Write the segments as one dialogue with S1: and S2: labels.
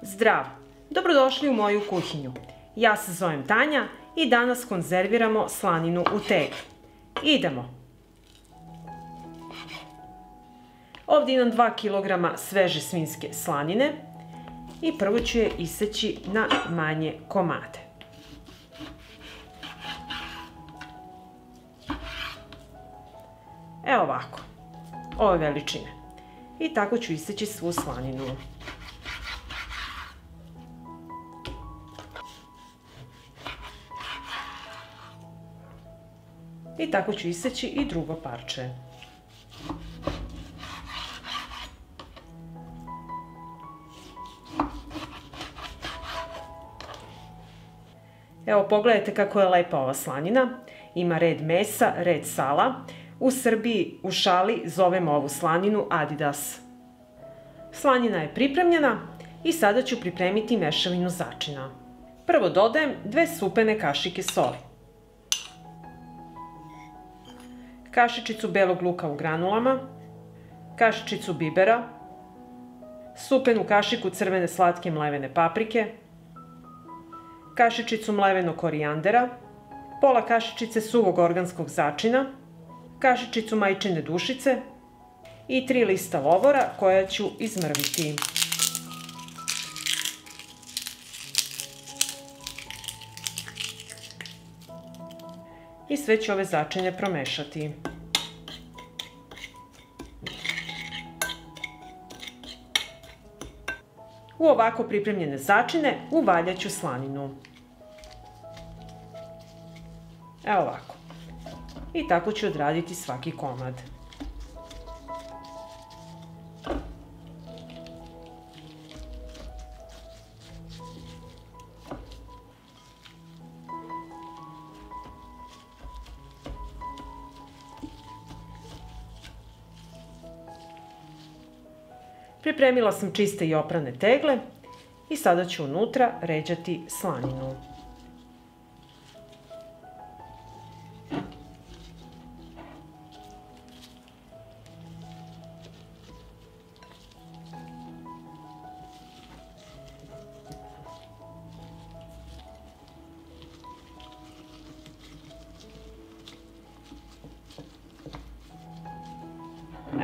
S1: Zdrav! Dobrodošli u moju kuhinju. Ja se zovem Tanja i danas konzerviramo slaninu u tegli. Idemo! Ovdje imam 2 kg sveže svinjske slanine i prvo ću je iseći na manje komade. Evo ovako, ove veličine. I tako ću iseći svu slaninu. I tako ću iseći i drugo parče. Evo pogledajte kako je lepa ova slanina. Ima red mesa, red sala. U Srbiji u šali zovemo ovu slaninu Adidas. Slanina je pripremljena i sada ću pripremiti mešavinu začina. Prvo dodajem 2 supene kašike soli, kašičicu belog luka u granulama, kašičicu bibera, supenu kašiku crvene slatke mlevene paprike, kašičicu mlevenog korijandera, pola kašičice suvog organskog začina, kašičicu majčine dušice i 3 lista lovora koja ću izmrviti. I sve ću ove začine promešati. U ovako pripremljene začine uvaljat ću slaninu. Evo ovako. I tako ću odraditi svaki komad. Pripremila sam čiste i oprane tegle i sada ću unutra ređati slaninu.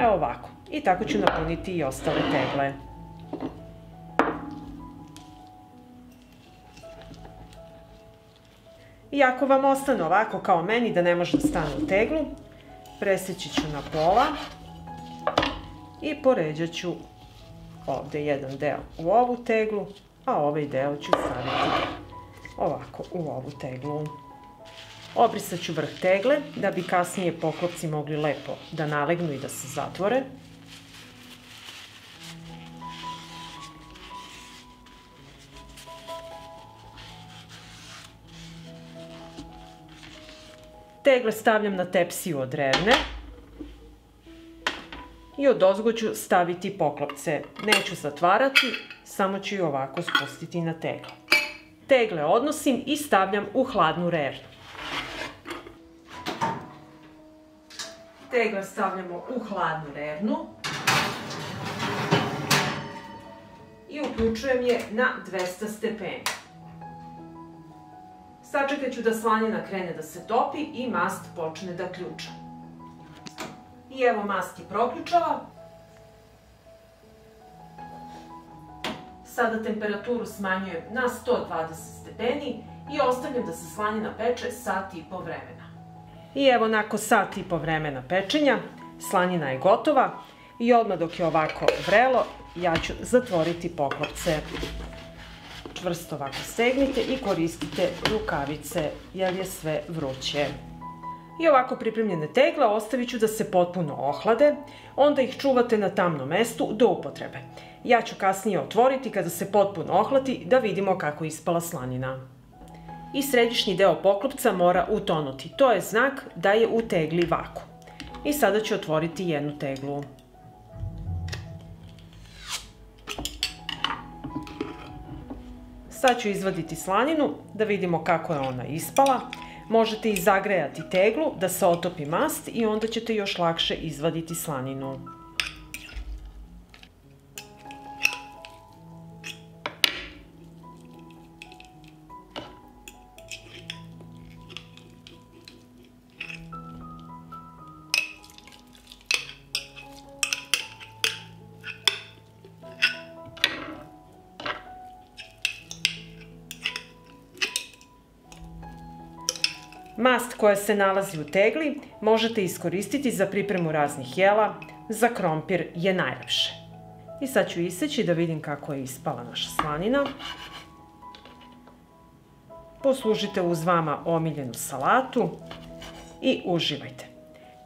S1: Evo ovako. I tako ću napuniti i ostale tegle. I ako vam ostane ovako kao meni da ne može da stane u teglu, presjeći ću na pola i poređat ću ovdje jedan deo u ovu teglu, a ovaj deo ću staviti ovako u ovu teglu. Obrisat ću vrh tegle da bi kasnije poklopci mogli lepo da nalegnu i da se zatvore. Tegle stavljam na tepsiju od revne i odozgo ću staviti poklopce. Neću zatvarati, samo ću ih ovako spustiti na tegle. Tegle odnosim i stavljam u hladnu revnu. Tegle stavljamo u hladnu revnu i uključujem je na 200 stepeni. Sačekat ću da slanina krene da se topi i mast počne da ključa. I evo mast je proključala. Sada temperaturu smanjujem na 120 stepeni i ostavljam da se slanina peče sat i po vremena. I evo nakon sat i po vremena pečenja slanina je gotova i odmah dok je ovako vrelo ja ću zatvoriti poklopce. Čvrsto ovako stegnite i koristite rukavice jer je sve vruće. I ovako pripremljene tegle ostavit ću da se potpuno ohlade, onda ih čuvate na tamnom mestu do upotrebe. Ja ću kasnije otvoriti kada se potpuno ohladi da vidimo kako je ispala slanina. I središnji deo poklopca mora utonuti, to je znak da je u tegli vakuum. I sada ću otvoriti jednu teglu. Sad ću izvaditi slaninu da vidimo kako je ona ispala. Možete i zagrejati teglu da se otopi mast i onda ćete još lakše izvaditi slaninu. Mast koja se nalazi u tegli možete iskoristiti za pripremu raznih jela, za krompir je najlepše. I sad ću iseći da vidim kako je ispala naša slanina. Poslužite uz vama omiljenu salatu i uživajte.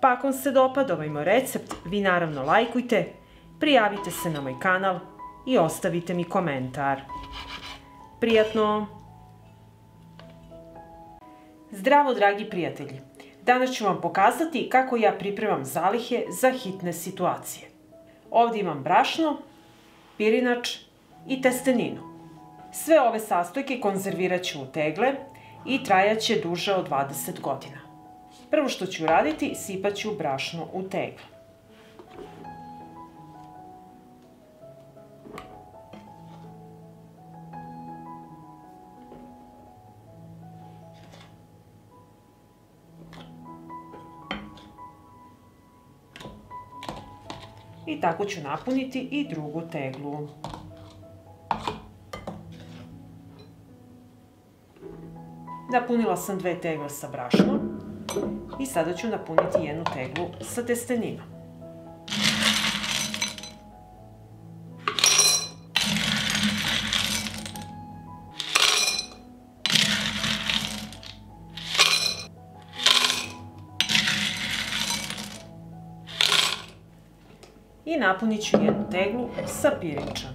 S1: Pa ako vam se dopada ovaj moj recept, vi naravno lajkujte, prijavite se na moj kanal i ostavite mi komentar. Prijatno! Zdravo, dragi prijatelji! Danas ću vam pokazati kako ja pripremam zalihe za hitne situacije. Ovdje imam brašno, pirinač i testeninu. Sve ove sastojke konzervirat ću u tegle i trajaće duže od 20 godina. Prvo što ću raditi, sipat ću brašno u tegle. I tako ću napuniti i drugu teglu. Napunila sam 2 tegle sa brašnom i sada ću napuniti 1 teglu sa testeninom. I napunit ću 1 teglu sa pirinčom.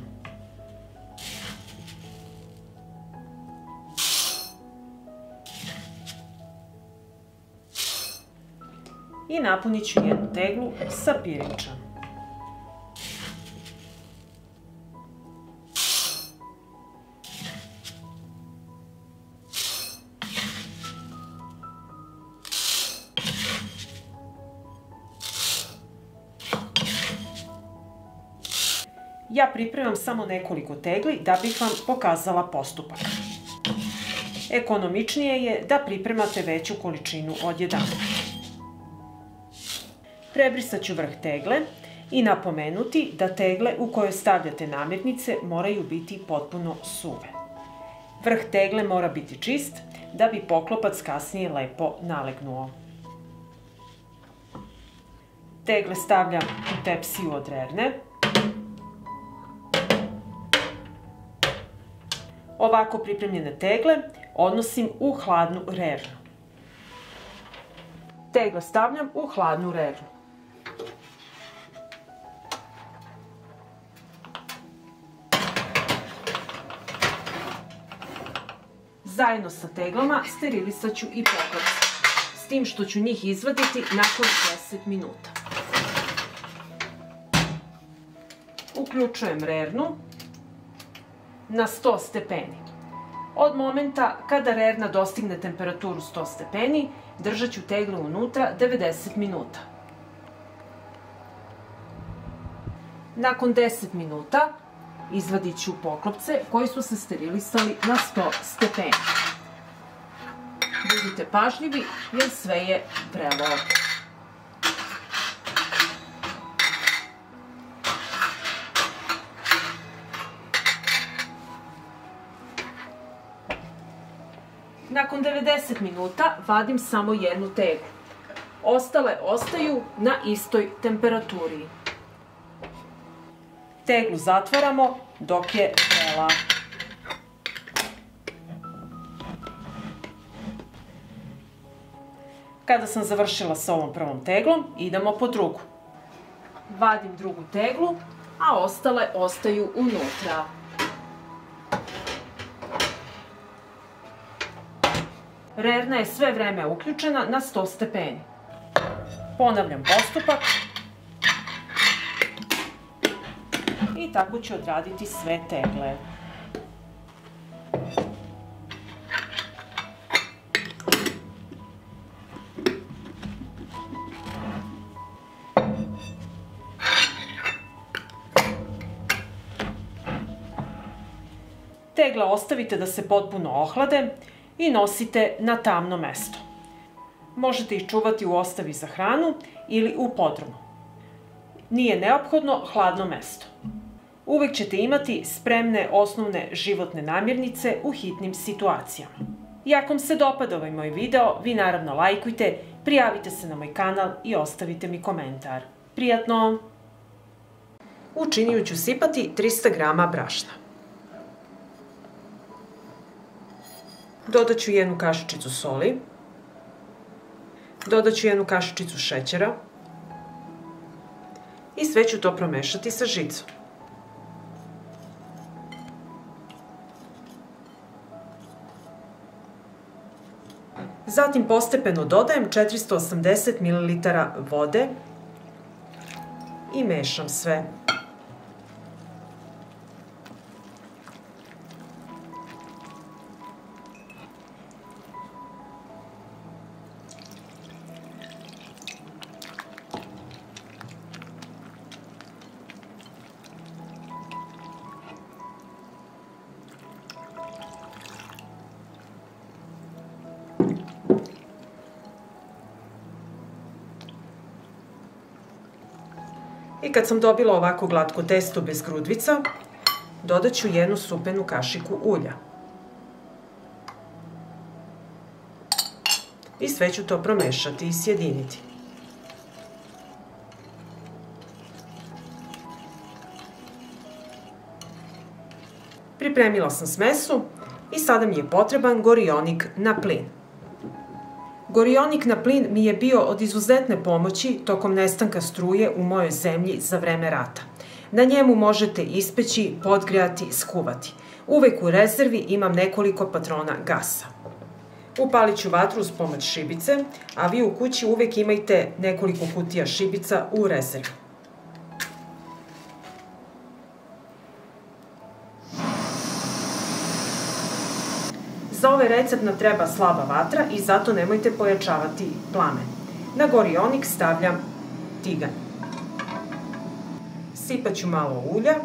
S1: I napunit ću 1 teglu sa pirinčom. Ja pripremam samo nekoliko tegli da bih vam pokazala postupak. Ekonomičnije je da pripremate veću količinu odjedanput. Prebrisat ću vrh tegle i napomenuti da tegle u koje stavljate namirnice moraju biti potpuno suve. Vrh tegle mora biti čist da bi poklopac kasnije lepo nalegnuo. Tegle stavljam u tepsiju od rerne. Ovako pripremljene tegle odnosim u hladnu rernu. Tegle stavljam u hladnu rernu. Zajedno sa teglama sterilisat ću i poklopce, s tim što ću njih izvaditi nakon 10 minuta. Uključujem rernu na 100 stepeni. Od momenta kada rerna dostigne temperaturu 100 stepeni, držat ću tegle unutra 90 minuta. Nakon 10 minuta izvadit ću poklopce koji su se sterilisali na 100 stepeni. Budite pažljivi jer sve je vrelo. Nakon 90 minuta vadim samo 1 teglu. Ostale ostaju na istoj temperaturi. Teglu zatvaramo dok je vrela. Kada sam završila sa ovom prvom teglom, idemo po drugu. Vadim drugu teglu, a ostale ostaju unutra. Rerna je sve vreme uključena na 100 stepeni. Ponavljam postupak. I tako ću odraditi sve tegle. Tegle ostavite da se potpuno ohlade i nosite na tamno mesto. Možete ih čuvati u ostavi za hranu ili u podrumu. Nije neophodno hladno mesto. Uvek ćete imati spremne osnovne životne namirnice u hitnim situacijama. I ako vam se dopada ovaj moj video, vi naravno lajkujte, prijavite se na moj kanal i ostavite mi komentar. Prijatno! U činiju ću sipati 300 g brašna. Dodat ću 1 kašičicu soli. Dodat ću 1 kašičicu šećera. I sve ću to promešati sa žicom. Zatim postepeno dodajem 480 ml vode i mešam sve. I kad sam dobila ovako glatko testo bez grudvica, dodat ću 1 supenu kašiku ulja. I sve ću to promešati i sjediniti. Pripremila sam smesu i sada mi je potreban gorionik na plin. Gorionik na plin mi je bio od izuzetne pomoći tokom nestanka struje u mojoj zemlji za vreme rata. Na njemu možete ispeći, podgrejati, skuvati. Uvek u rezervi imam nekoliko patrona gasa. Upalit ću vatru uz pomoć šibice, a vi u kući uvek imajte nekoliko kutija šibica u rezervi. Za ovaj recept nam treba slaba vatra i zato nemojte pojačavati plamen. Na gorionik stavljam tiganj. Sipat ću malo ulja,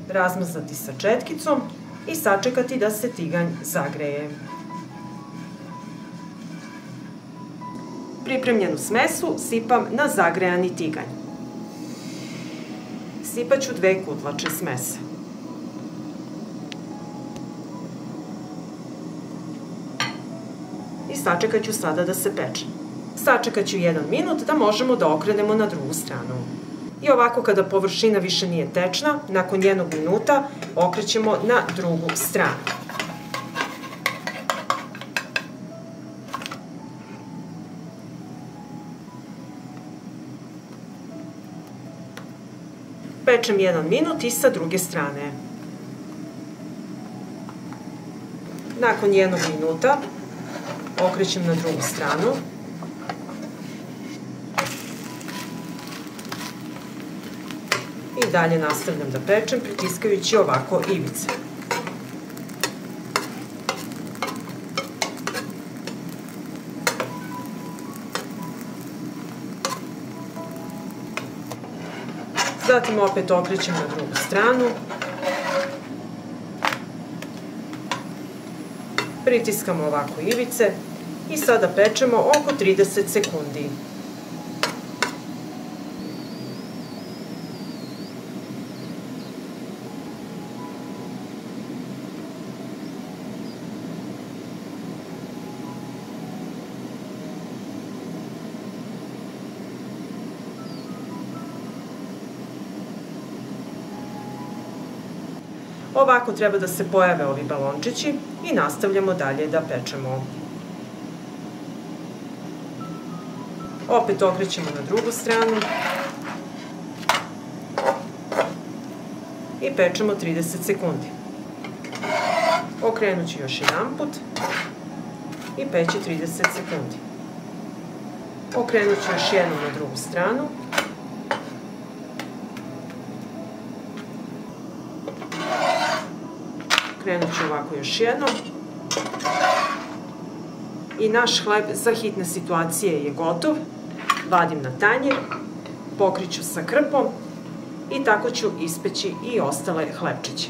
S1: razmazati sa četkicom i sačekati da se tiganj zagreje. Pripremljenu smesu sipam na zagrejani tiganj. Sipat ću 2 kutlače smese. I sačekat ću sada da se peče. Sačekat ću 1 minut da možemo da okrenemo na drugu stranu. I ovako kada površina više nije tečna, nakon 1 minuta okrećemo na drugu stranu. Pečem 1 minut i sa druge strane. Nakon 1 minuta okrećem na drugu stranu. I dalje nastavljam da pečem pritiskajući ovako ivice. Zatim opet okrećem na drugu stranu. Pritiskamo ovako ivice i sada pečemo oko 30 sekundi. Ovako treba da se pojave ovi balončići i nastavljamo dalje da pečemo. Opet okrećemo na drugu stranu i pečemo 30 sekundi. Okrenut ću još jedan put i peći 30 sekundi. Okrenut ću još jednom na drugu stranu. Okrenut ću ovako još jednom. I naš hleb za hitne situacije je gotov. Vadim na tanjir, pokriću sa krpom i tako ću ispeći i ostale hlebčiće.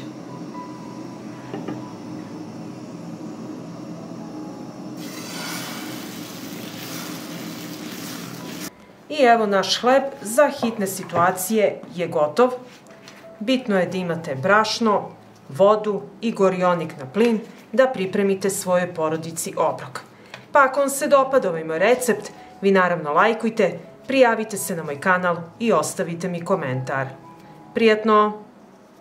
S1: I evo naš hleb za hitne situacije je gotov. Bitno je da imate brašno, vodu i gorionik na plin da pripremite svojoj porodici obrok. Pa ako vam se dopada ovaj moj recept, vi naravno lajkujte, prijavite se na moj kanal i ostavite mi komentar. Prijatno!